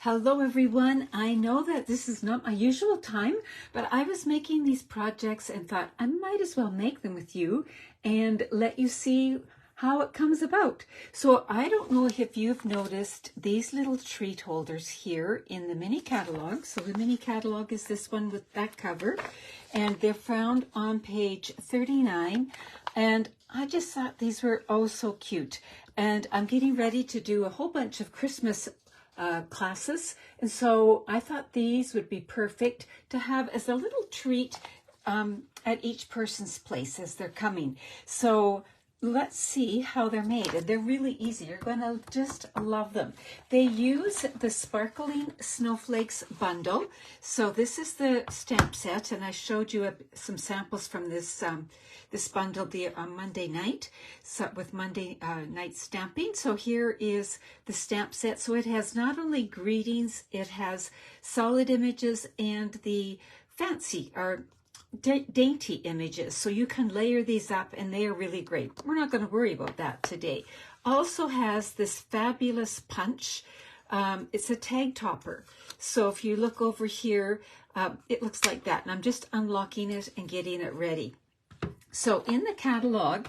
Hello everyone. I know that this is not my usual time, but I was making these projects and thought I might as well make them with you and let you see how it comes about. So I don't know if you've noticed these little treat holders here in the mini catalog. So the mini catalog is this one with that cover, and they're found on page 39. And I just thought these were oh so cute. And I'm getting ready to do a whole bunch of Christmas classes, and so I thought these would be perfect to have as a little treat at each person's place as they're coming. So let's see how they're made, and they're really easy. You're going to just love them. They use the Sparkling Snowflakes bundle. So this is the stamp set, and I showed you some samples from this this bundle on Monday night, so with Monday night stamping. So here is the stamp set. So it has not only greetings, it has solid images and the fancy or dainty images. So you can layer these up and they are really great. We're not going to worry about that today. Also has this fabulous punch. It's a tag topper. So if you look over here, it looks like that. And I'm just unlocking it and getting it ready. So in the catalog,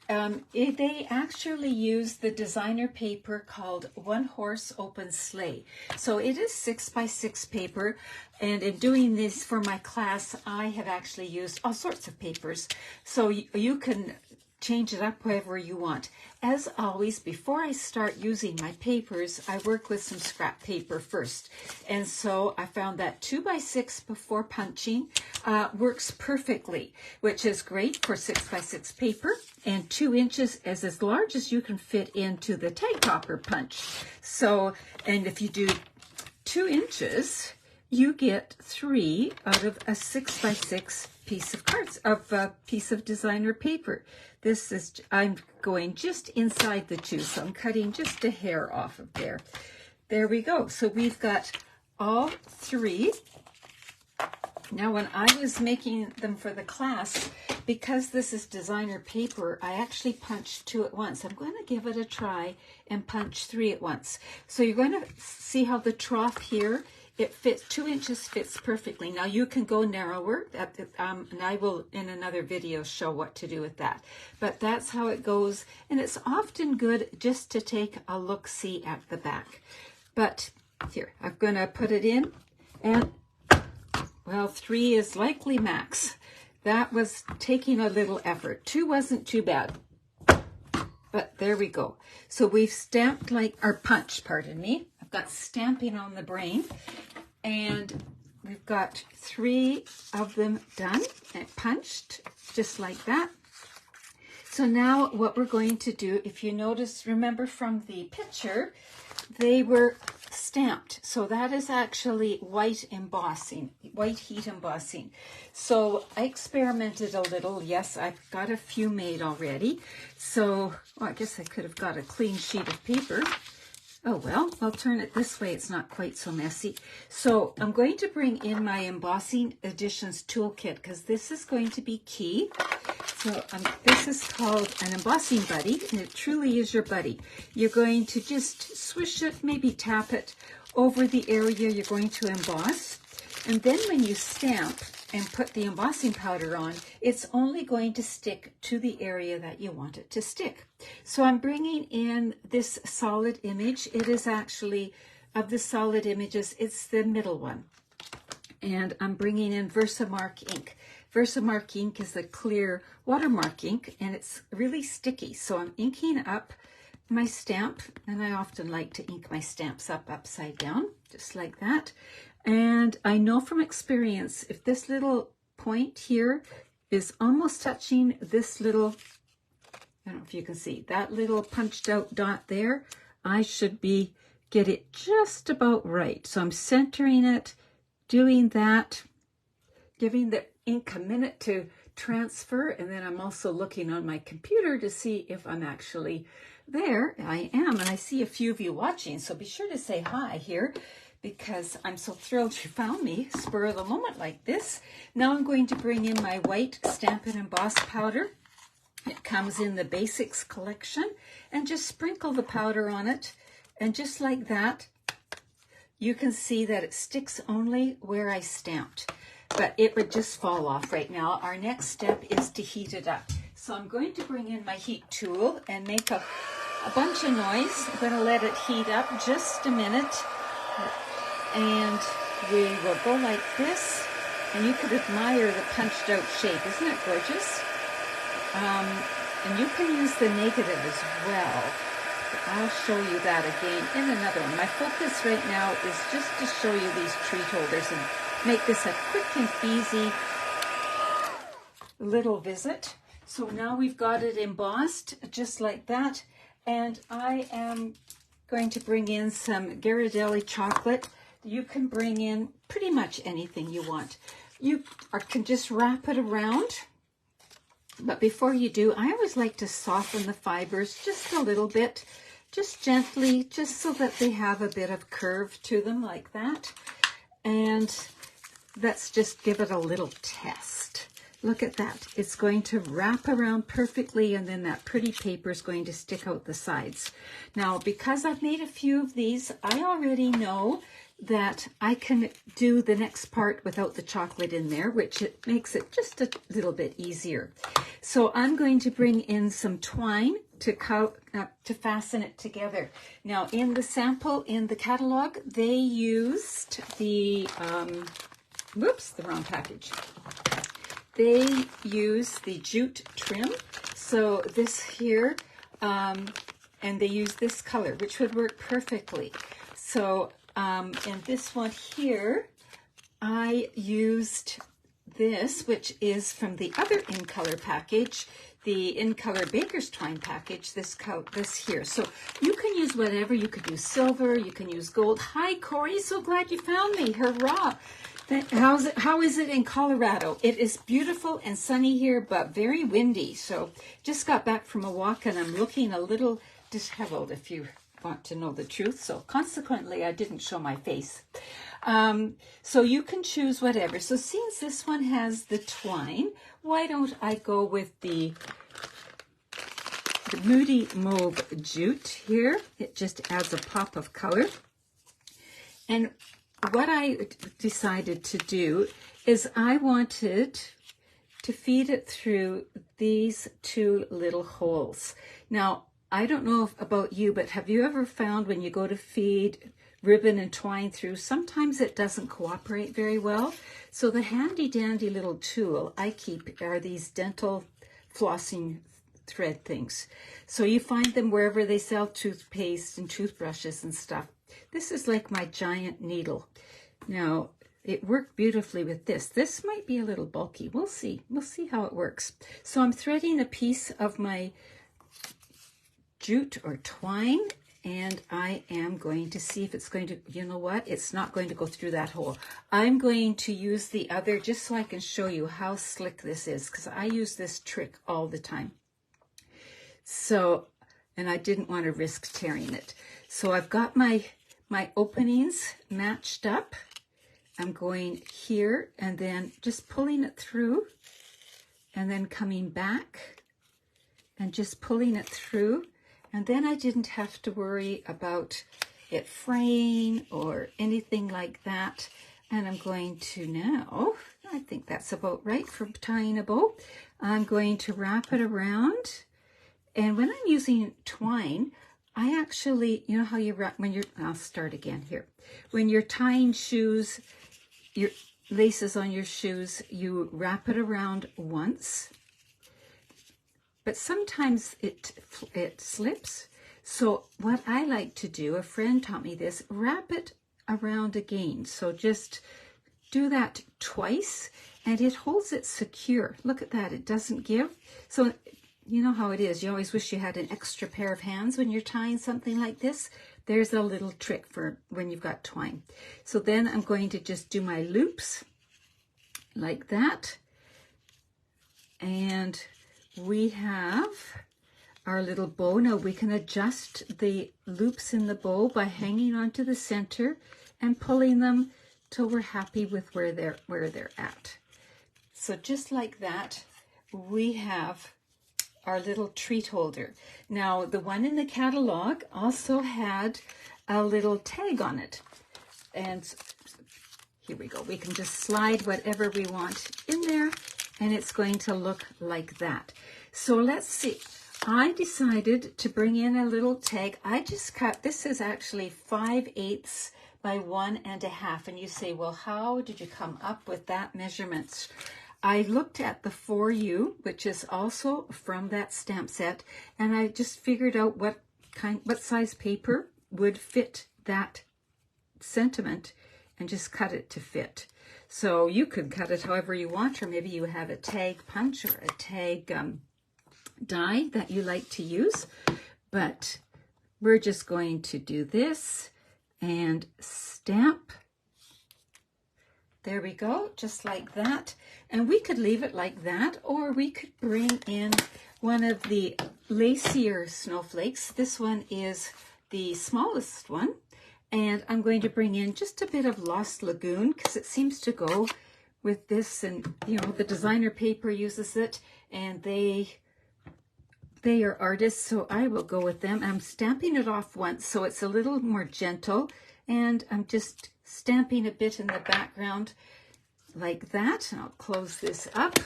they actually use the designer paper called One Horse Open Sleigh. So it is 6x6 paper, and in doing this for my class, I have actually used all sorts of papers. So you can change it up however you want. As always, before I start using my papers, I work with some scrap paper first. And so I found that 2x6 before punching works perfectly, which is great for 6x6 paper, and 2 inches is as large as you can fit into the tag topper punch. So, and if you do 2 inches, you get 3 out of a 6x6 piece of cards, of a piece of designer paper. This is, I'm going just inside the 2, so I'm cutting just a hair off of there. There we go. So we've got all 3. Now, when I was making them for the class, because this is designer paper, I actually punched 2 at once. I'm going to give it a try and punch 3 at once. So you're going to see how the trough here, it fits, 2 inches fits perfectly. Now you can go narrower, and I will in another video show what to do with that. But that's how it goes, and it's often good just to take a look-see at the back. But here, I'm going to put it in, and well, 3 is likely max. That was taking a little effort. 2 wasn't too bad. But there we go. So we've stamped or punched, pardon me. I've got stamping on the brain. And we've got 3 of them done and punched, just like that. So now what we're going to do, if you notice, remember from the picture, they were stamped. So that is actually white embossing, white heat embossing. So I experimented a little. Yes, I've got a few made already. So I guess I could have got a clean sheet of paper. Oh well, I'll turn it this way. It's not quite so messy. So I'm going to bring in my Embossing Additions toolkit because this is going to be key. So this is called an embossing buddy, and it truly is your buddy. You're going to just swish it, maybe tap it over the area you're going to emboss. And then when you stamp and put the embossing powder on, it's only going to stick to the area that you want it to stick. So I'm bringing in this solid image. It is actually, of the solid images, it's the middle one. And I'm bringing in Versamark ink. Versamark ink is a clear watermark ink, and it's really sticky. So I'm inking up my stamp, and I often like to ink my stamps upside down, just like that. And I know from experience, if this little point here is almost touching this little, I don't know if you can see, that little punched out dot there, I should get it just about right. So I'm centering it, doing that, giving the ink a minute to transfer, and then I'm also looking on my computer to see if I'm actually there. I am, and I see a few of you watching, so be sure to say hi here, because I'm so thrilled you found me, spur of the moment like this. Now I'm going to bring in my white Stamp and Emboss powder. It comes in the Basics collection, and just sprinkle the powder on it, and just like that, you can see that it sticks only where I stamped, but it would just fall off right now. Our next step is to heat it up. So I'm going to bring in my heat tool and make a bunch of noise. I'm going to let it heat up just a minute. And we will go like this. And you could admire the punched out shape. Isn't it gorgeous? And you can use the negative as well. I'll show you that again in another one. My focus right now is just to show you these treat holders and make this a quick and easy little visit. So now we've got it embossed just like that. And I am going to bring in some Ghirardelli chocolate. You can bring in pretty much anything you want. You can just wrap it around. But before you do, I always like to soften the fibers just a little bit, just gently, just so that they have a bit of curve to them like that. And let's just give it a little test. Look at that. It's going to wrap around perfectly, and then that pretty paper is going to stick out the sides. Now, because I've made a few of these, I already know that I can do the next part without the chocolate in there, which it makes it just a little bit easier. So I'm going to bring in some twine to fasten it together. Now, in the sample, in the catalog, they used the, whoops, the wrong package. They use the jute trim. So this here, and they use this color, which would work perfectly. So in this one here, I used this, which is from the other In Color package, the In Color Baker's Twine package, this here. So you can use whatever. You could use silver, you can use gold. Hi, Corey, so glad you found me. Hurrah. How is it in Colorado? It is beautiful and sunny here, but very windy. So just got back from a walk and I'm looking a little disheveled, if you want to know the truth. So consequently, I didn't show my face. So you can choose whatever. So since this one has the twine, why don't I go with the Moody Mauve jute here? It just adds a pop of color. And what I decided to do is I wanted to feed it through these two little holes. Now, I don't know about you, but have you ever found when you go to feed ribbon and twine through, sometimes it doesn't cooperate very well? So the handy dandy little tool I keep are these dental flossing thread things. So you find them wherever they sell toothpaste and toothbrushes and stuff. This is like my giant needle. Now, it worked beautifully with this. This might be a little bulky. We'll see. We'll see how it works. So I'm threading a piece of my jute or twine, and I am going to see if it's going to, you know what? It's not going to go through that hole. I'm going to use the other just so I can show you how slick this is, because I use this trick all the time. So, and I didn't want to risk tearing it. So I've got my openings matched up. I'm going here and then just pulling it through and then coming back and just pulling it through. And then I didn't have to worry about it fraying or anything like that. And I'm going to now, I think that's about right for tying a bow. I'm going to wrap it around. And when I'm using twine, I actually, you know how you wrap, when you're, I'll start again here. When you're tying shoes, your laces on your shoes, you wrap it around once. But sometimes it slips. So what I like to do, a friend taught me this, wrap it around again. So just do that twice and it holds it secure. Look at that, it doesn't give. So you know how it is. You always wish you had an extra pair of hands when you're tying something like this. There's a little trick for when you've got twine. So then I'm going to just do my loops like that. And we have our little bow. Now we can adjust the loops in the bow by hanging onto the center and pulling them till we're happy with where they're at. So just like that, we have our little treat holder. Now the one in the catalog also had a little tag on it. And here we go. We can just slide whatever we want in there, and it's going to look like that. So let's see. I decided to bring in a little tag. I just cut, this is actually 5/8 by 1.5. And you say, well, how did you come up with that measurement? I looked at the For You, which is also from that stamp set, and I just figured out what size paper would fit that sentiment and just cut it to fit. So you could cut it however you want, or maybe you have a tag punch or a tag die that you like to use, but we're just going to do this and stamp. There we go, just like that. And we could leave it like that, or we could bring in one of the lacier snowflakes. This one is the smallest one, and I'm going to bring in just a bit of Lost Lagoon because it seems to go with this, and you know, the designer paper uses it, and they are artists, so I will go with them. I'm stamping it off once so it's a little more gentle, and I'm just stamping a bit in the background like that. And I'll close this up.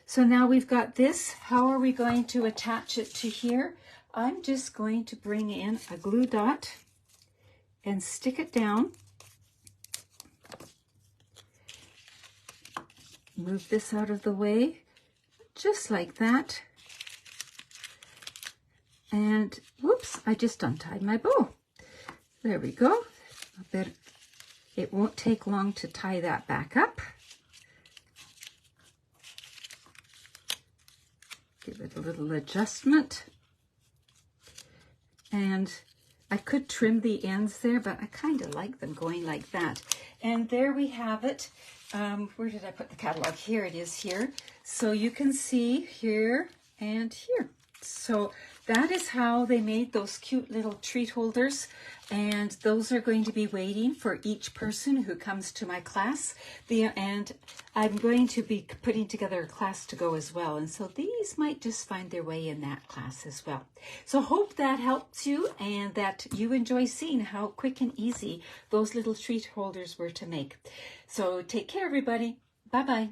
So now we've got this. How are we going to attach it to here? I'm just going to bring in a glue dot and stick it down. Move this out of the way, just like that. And whoops, I just untied my bow. There we go. It won't take long to tie that back up. Give it a little adjustment. And I could trim the ends there, but I kind of like them going like that. And there we have it. Where did I put the catalog? Here it is here. So you can see here and here. So that is how they made those cute little treat holders, and those are going to be waiting for each person who comes to my class. And I'm going to be putting together a class to go as well, and so these might just find their way in that class as well. So hope that helps you and that you enjoy seeing how quick and easy those little treat holders were to make. So take care, everybody. Bye-bye.